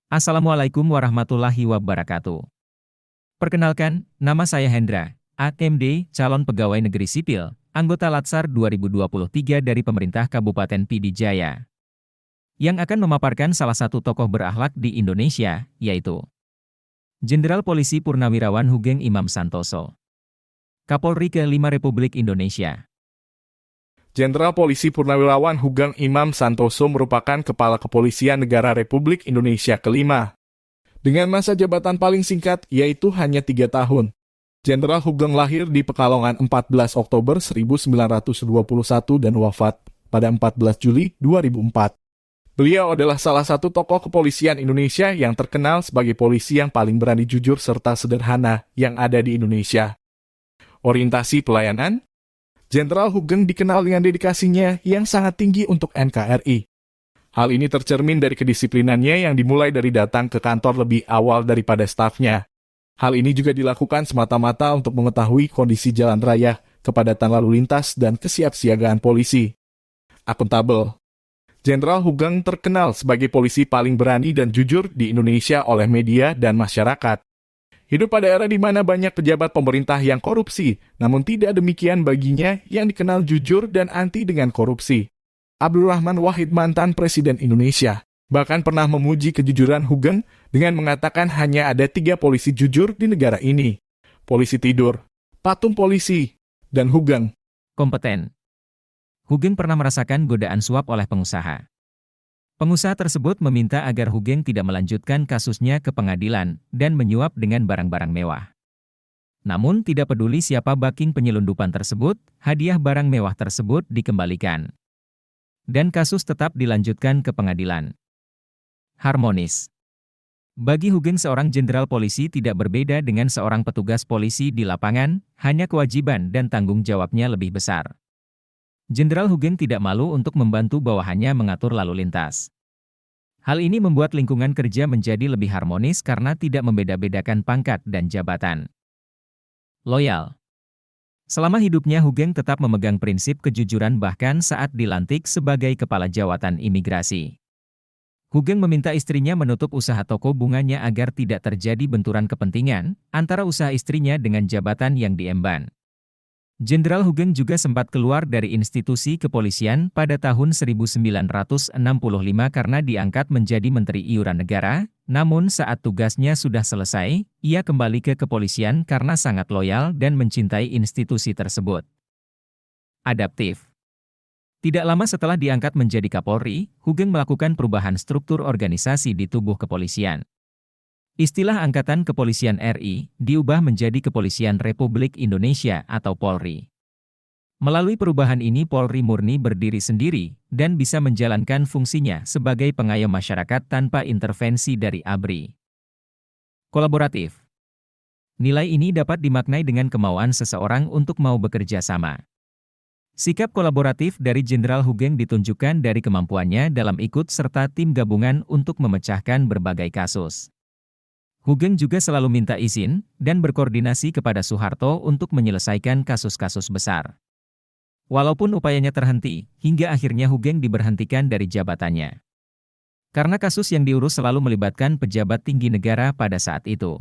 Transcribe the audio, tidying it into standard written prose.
Assalamualaikum warahmatullahi wabarakatuh. Perkenalkan, nama saya Hendra, AMD, calon pegawai negeri sipil, anggota Latsar 2023 dari pemerintah Kabupaten Pidijaya, yang akan memaparkan salah satu tokoh berakhlak di Indonesia, yaitu Jenderal Polisi Purnawirawan Hugeng Imam Santoso, Kapolri ke-5 Republik Indonesia. Jenderal Polisi Purnawirawan Hugeng Imam Santoso merupakan Kepala Kepolisian Negara Republik Indonesia ke-5. Dengan masa jabatan paling singkat, yaitu hanya 3 tahun. Jenderal Hugeng lahir di Pekalongan 14 Oktober 1921 dan wafat pada 14 Juli 2004. Beliau adalah salah satu tokoh kepolisian Indonesia yang terkenal sebagai polisi yang paling berani, jujur, serta sederhana yang ada di Indonesia. Orientasi pelayanan. Jenderal Hugeng dikenal dengan dedikasinya yang sangat tinggi untuk NKRI. Hal ini tercermin dari kedisiplinannya yang dimulai dari datang ke kantor lebih awal daripada stafnya. Hal ini juga dilakukan semata-mata untuk mengetahui kondisi jalan raya, kepadatan lalu lintas, dan kesiapsiagaan polisi. Akuntabel. Jenderal Hugeng terkenal sebagai polisi paling berani dan jujur di Indonesia oleh media dan masyarakat. Hidup pada era di mana banyak pejabat pemerintah yang korupsi, namun tidak demikian baginya yang dikenal jujur dan anti dengan korupsi. Abdurrahman Wahid, mantan Presiden Indonesia, bahkan pernah memuji kejujuran Hugeng dengan mengatakan hanya ada 3 polisi jujur di negara ini. Polisi tidur, patung polisi, dan Hugeng. Kompeten. Hugeng pernah merasakan godaan suap oleh pengusaha. Pengusaha tersebut meminta agar Hugeng tidak melanjutkan kasusnya ke pengadilan dan menyuap dengan barang-barang mewah. Namun tidak peduli siapa backing penyelundupan tersebut, hadiah barang mewah tersebut dikembalikan. Dan kasus tetap dilanjutkan ke pengadilan. Harmonis. Bagi Hugeng, seorang jenderal polisi tidak berbeda dengan seorang petugas polisi di lapangan, hanya kewajiban dan tanggung jawabnya lebih besar. Jenderal Hugeng tidak malu untuk membantu bawahannya mengatur lalu lintas. Hal ini membuat lingkungan kerja menjadi lebih harmonis karena tidak membeda-bedakan pangkat dan jabatan. Loyal. Selama hidupnya Hugeng tetap memegang prinsip kejujuran bahkan saat dilantik sebagai Kepala Jawatan Imigrasi. Hugeng meminta istrinya menutup usaha toko bunganya agar tidak terjadi benturan kepentingan antara usaha istrinya dengan jabatan yang diemban. Jenderal Hugeng juga sempat keluar dari institusi kepolisian pada tahun 1965 karena diangkat menjadi Menteri Iuran Negara, namun saat tugasnya sudah selesai, ia kembali ke kepolisian karena sangat loyal dan mencintai institusi tersebut. Adaptif. Tidak lama setelah diangkat menjadi Kapolri, Hugeng melakukan perubahan struktur organisasi di tubuh kepolisian. Istilah Angkatan Kepolisian RI diubah menjadi Kepolisian Republik Indonesia atau Polri. Melalui perubahan ini Polri murni berdiri sendiri dan bisa menjalankan fungsinya sebagai pengayom masyarakat tanpa intervensi dari ABRI. Kolaboratif. Nilai ini dapat dimaknai dengan kemauan seseorang untuk mau bekerja sama. Sikap kolaboratif dari Jenderal Hugeng ditunjukkan dari kemampuannya dalam ikut serta tim gabungan untuk memecahkan berbagai kasus. Hugeng juga selalu minta izin dan berkoordinasi kepada Soeharto untuk menyelesaikan kasus-kasus besar. Walaupun upayanya terhenti, hingga akhirnya Hugeng diberhentikan dari jabatannya. Karena kasus yang diurus selalu melibatkan pejabat tinggi negara pada saat itu.